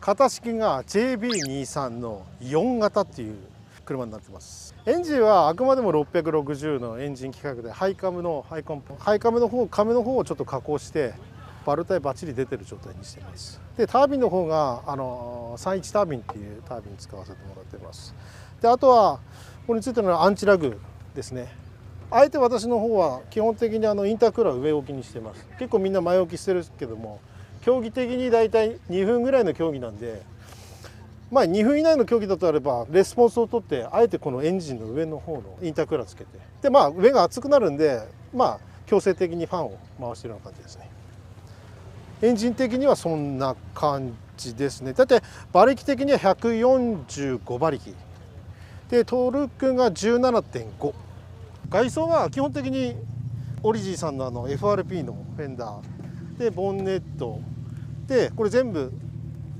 型式が JB23 の4型っていう車になってます。エンジンはあくまでも660のエンジン規格でハイカムの方をちょっと加工してバルタイバッチリ出てる状態にしてます。でタービンの方が31タービンっていうタービン使わせてもらってます。であとはここについてるのはアンチラグですね。あえて私の方は基本的にインタークーラー上置きにしてます。結構みんな前置きしてるけども、競技的にだいたい2分ぐらいの競技なんで、まあ2分以内の競技だとあればレスポンスを取ってあえてこのエンジンの上の方のインタークーラーつけて、でまあ上が熱くなるんでまあ強制的にファンを回してるような感じですね。エンジン的にはそんな感じですね。だって馬力的には145馬力でトルクが 17.5。外装は基本的にオリジーさんのFRP のフェンダーでボンネットで、これ全部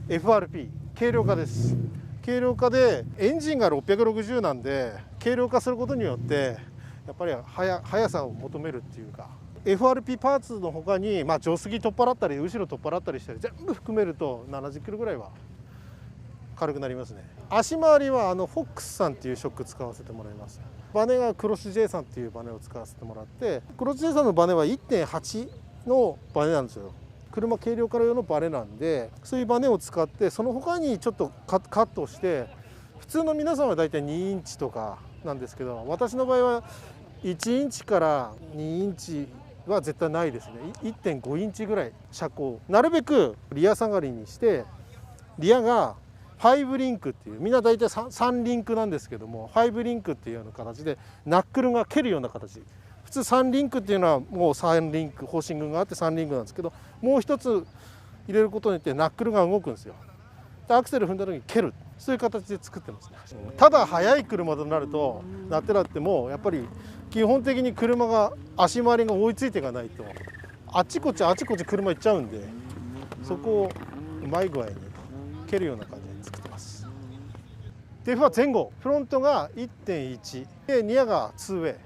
FRP 軽量化です。軽量化でエンジンが660なんで軽量化することによってやっぱり速さを求めるっていうか、 FRP パーツの他に、まあ、定規取っ払ったり後ろ取っ払ったりして全部含めると70キロぐらいは軽くなりますね。足回りはフォックスさんっていうショック使わせてもらいます。バネがクロス J さんっていうバネを使わせてもらって、クロス J さんのバネは 1.8 のバネなんですよ。車軽量化用のバネなんで、そういうバネを使ってその他にちょっとカットして、普通の皆さんはだいたい2インチとかなんですけど、私の場合は1インチから2インチは絶対ないですね。 1.5 インチぐらい車高、なるべくリア下がりにして、リアが5リンクっていう、みんな大体 3リンクなんですけども、5リンクっていうような形でナックルが蹴るような形。普通3リンクっていうのはもう3リンクホーシングがあって3リンクなんですけど、もう一つ入れることによってナックルが動くんですよ。でアクセル踏んだ時に蹴る、そういう形で作ってますね。ただ速い車となるとなってなっても、やっぱり基本的に車が足回りが追いついていかないとあちこち車行っちゃうんで、そこをうまい具合に蹴るような感じで作ってます。デフは前後、フロントが 1.1 でニアが 2way、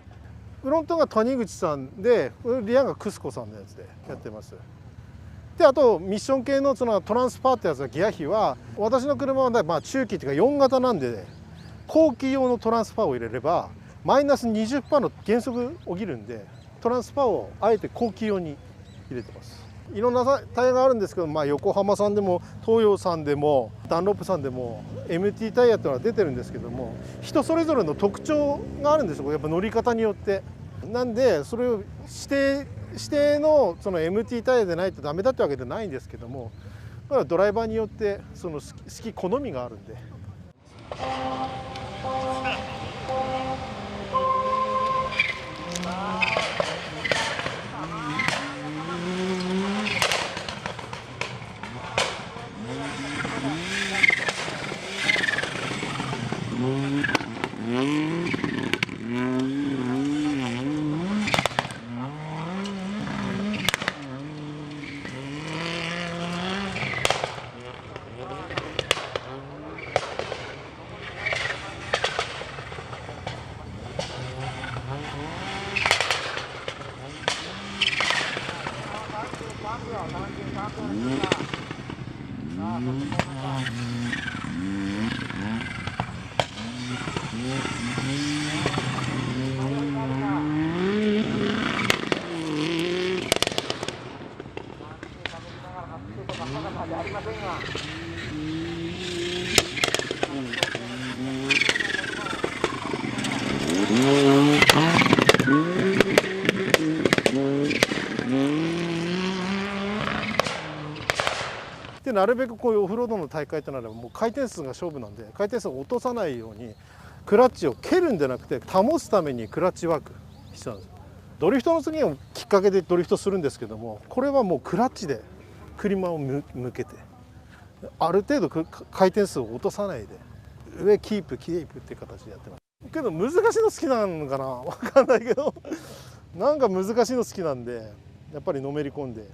フロントが谷口さんでリアがクスコさんのやつでやってます。であとミッション系のそのトランスパーってやつはギア比は、私の車はまあ中期っていうか4型なんで、後期用のトランスパーを入れればマイナス 20% の減速起きるんで、トランスパーをあえて後期用に入れてます。いろんなタイヤがあるんですけど、まあ、横浜さんでも東洋さんでもダンロップさんでも MT タイヤっていうのは出てるんですけども、人それぞれの特徴があるんですよ、やっぱ乗り方によって。なんでそれを指定のその MT タイヤでないとダメだってわけじゃないんですけども、ドライバーによってその好き好みがあるんで。でなるべくこういうオフロードの大会となればもう回転数が勝負なんで、回転数を落とさないようにクラッチを蹴るんじゃなくて保つためにクラッチワーク必要なんですよ。ドリフトの次はきっかけでドリフトするんですけども、これはもうクラッチで車を向けてある程度回転数を落とさないで上キープっていう形でやってます。けど難しいの好きなのかな、分かんないけどなんか難しいの好きなんでやっぱりのめり込んで。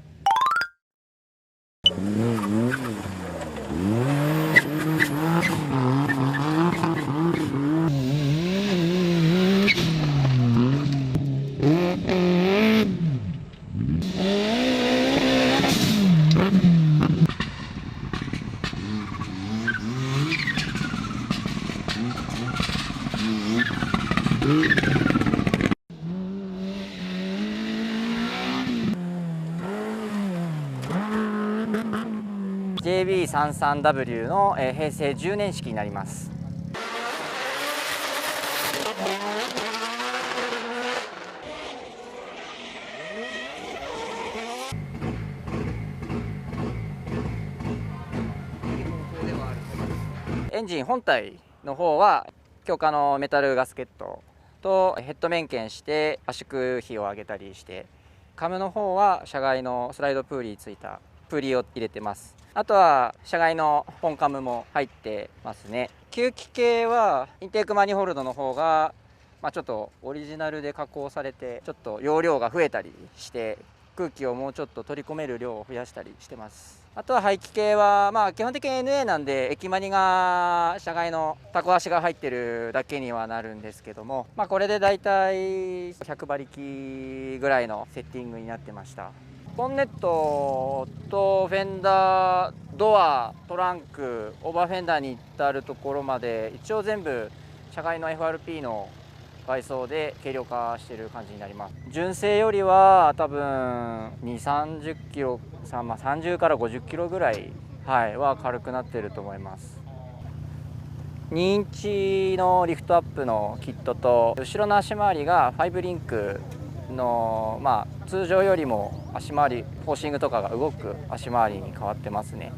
JB33W の平成10年式になります。エンジン本体の方は強化のメタルガスケットとヘッド面検して圧縮比を上げたりして、カムの方は車外のスライドプーリーついたプーリーを入れてます。あとは車外のポンカムも入ってますね。吸気系はインテークマニホールドの方が、ちょっとオリジナルで加工されてちょっと容量が増えたりして空気をもうちょっと取り込める量を増やしたりしてます。あとは排気系は基本的に NA なんで液マニが車外のタコ足が入ってるだけにはなるんですけども、これでだいたい100馬力ぐらいのセッティングになってました。ボンネットとフェンダー、ドア、トランク、オーバーフェンダーに至るところまで一応全部車外の FRP の外装で軽量化している感じになります。純正よりは多分2、30キロ、30から50キロぐらい、は軽くなっていると思います。2インチのリフトアップのキットと後ろの足回りが5リンクの、通常よりも足回りフォーシングとかが動く足回りに変わってますね。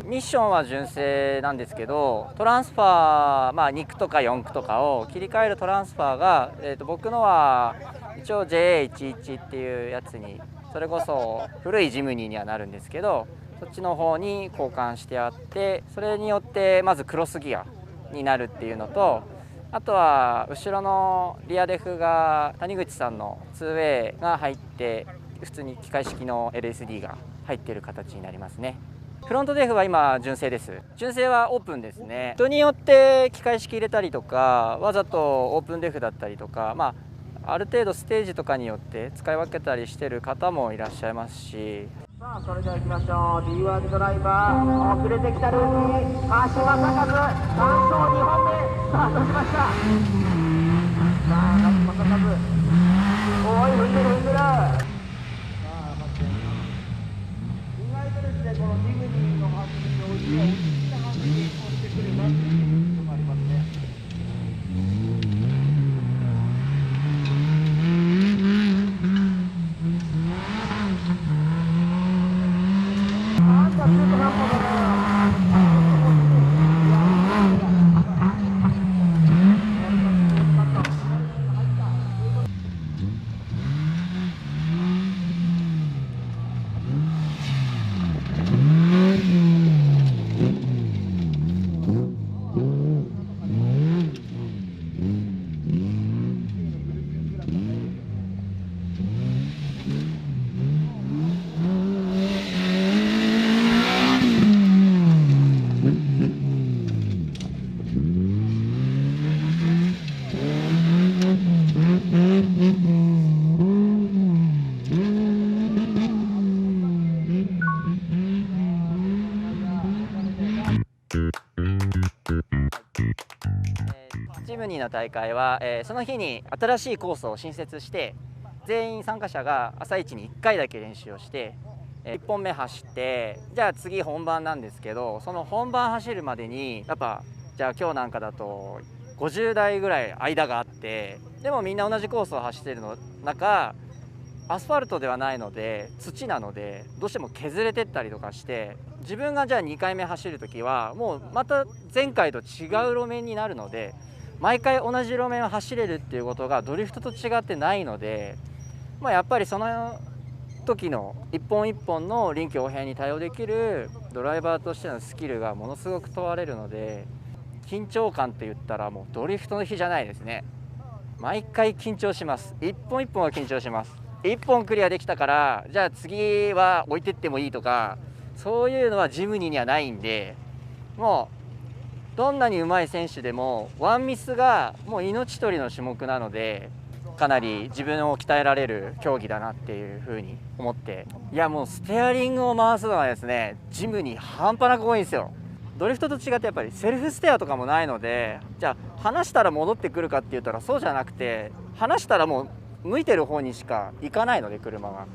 ミッションは純正なんですけど、トランスファー、2区とか4区とかを切り替えるトランスファーが、僕のは一応 JA11 っていうやつに、それこそ古いジムニーにはなるんですけど、そっちの方に交換してあって、それによってまずクロスギアになるっていうのと、あとは後ろのリアデフが谷口さんの 2way が入って、普通に機械式の LSD が入っている形になりますね。フロントデフは今純正です。純正はオープンですね。人によって機械式入れたりとか、わざとオープンデフだったりとか、ある程度ステージとかによって使い分けたりしてる方もいらっしゃいますし。さあそれでは行きましょう。 D1 ドライバー遅れてきたルーキー川島隆3走2本目スタートしました。さあ川島隆おい踏んでる踏んでる。意外とですね、このジムニーの走りにおいては落ち着いた走りをしてくるなということがありますね。ジムニーの大会は、その日に新しいコースを新設して、全員参加者が朝一に1回だけ練習をして、1本目走って、じゃあ次本番なんですけど、その本番走るまでにやっぱじゃあ今日なんかだと50台ぐらい間があって、でもみんな同じコースを走っているの中アスファルトではないので土なのでどうしても削れてったりとかして、自分がじゃあ2回目走る時はもうまた前回と違う路面になるので、毎回同じ路面を走れるっていうことがドリフトと違ってないので、やっぱりその時の一本一本の臨機応変に対応できるドライバーとしてのスキルがものすごく問われるので、緊張感って言ったらもうドリフトの日じゃないですね。毎回緊張します。一本一本は緊張します。一本クリアできたからじゃあ次は置いてってもいいとか、そういうのはジムニーにはないんで、もうどんなに上手い選手でもワンミスがもう命取りの種目なので、かなり自分を鍛えられる競技だなっていうふうに思って、いやもうステアリングを回すのはですね、ジムに半端なく多いんですよ。ドリフトと違ってやっぱりセルフステアとかもないので、じゃあ離したら戻ってくるかって言ったらそうじゃなくて、離したらもう向いてる方にしか行かないので車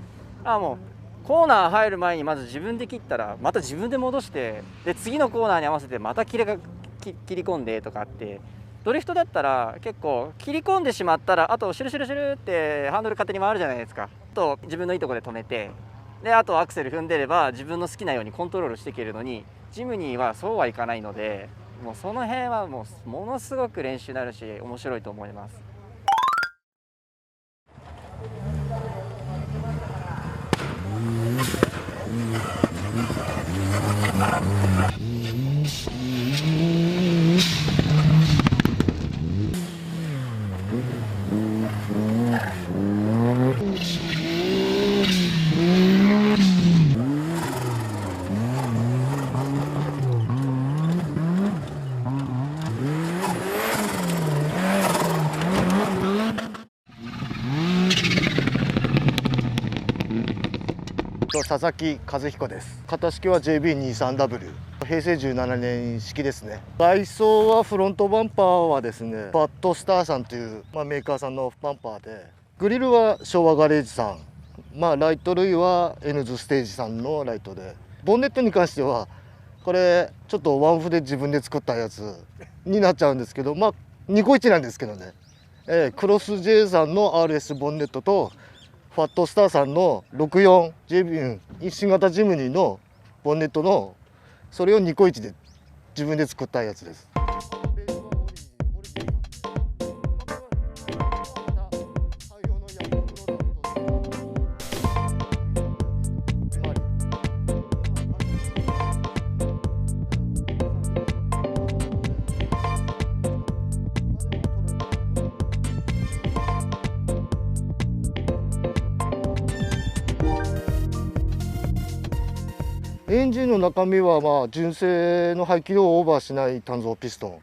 が。もうコーナー入る前にまず自分で切ったらまた自分で戻して、で次のコーナーに合わせてまた切り込んでとかって、ドリフトだったら結構切り込んでしまったらあとシュルシュルシュルってハンドル勝手に回るじゃないですか。と自分のいいところで止めて、であとアクセル踏んでれば自分の好きなようにコントロールしていけるのに、ジムニーはそうはいかないので、もうその辺はもうものすごく練習になるし面白いと思います。佐々木和彦です。型式は JB23W、 平成17年式ですね。外装はフロントバンパーはですね、バッドスターさんという、メーカーさんのバンパーで、グリルは昭和ガレージさん、ライト類は N ズステージさんのライトで、ボンネットに関してはこれちょっとワンフで自分で作ったやつになっちゃうんですけど、ニコイチなんですけどね、クロス J さんの RS ボンネットとファットスターさんの 64JB 新型ジムニーのボンネットの、それをニコイチで自分で作ったやつです。エンジンの中身は純正の排気量をオーバーしない単造ピスト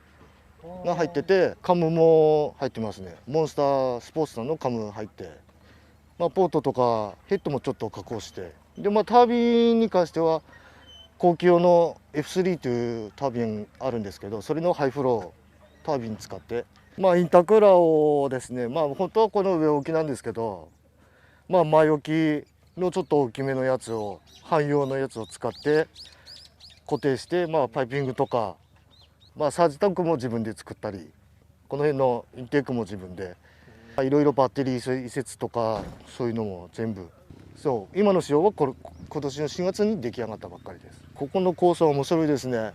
ンが入ってて、カムも入ってますね。モンスタースポーツさんのカム入って、ポートとかヘッドもちょっと加工して、でタービンに関しては後期用の F3 というタービンあるんですけど、それのハイフロータービン使って、インタークーラーをですね、本当はこの上置きなんですけど、前置きのちょっと大きめのやつを、汎用のやつを使って固定して、パイピングとか、サージタンクも自分で作ったり、この辺のインテークも自分で、いろいろバッテリー移設とかそういうのも全部、そう今の仕様は今年の4月に出来上がったばっかりです。ここのコースは面白いですね。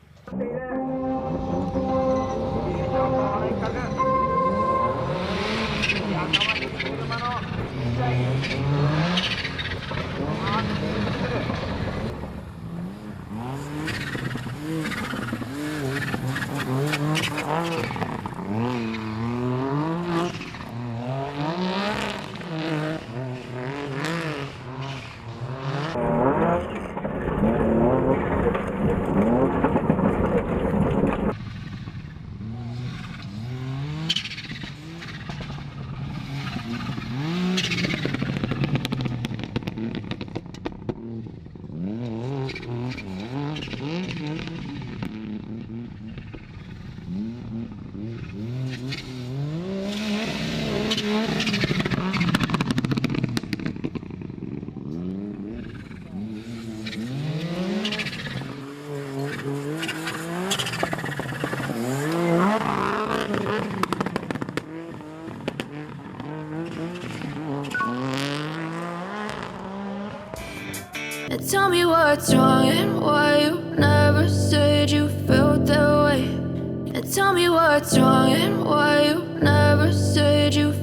And tell me what's wrong and why you never said you felt that way. And tell me what's wrong and why you never said you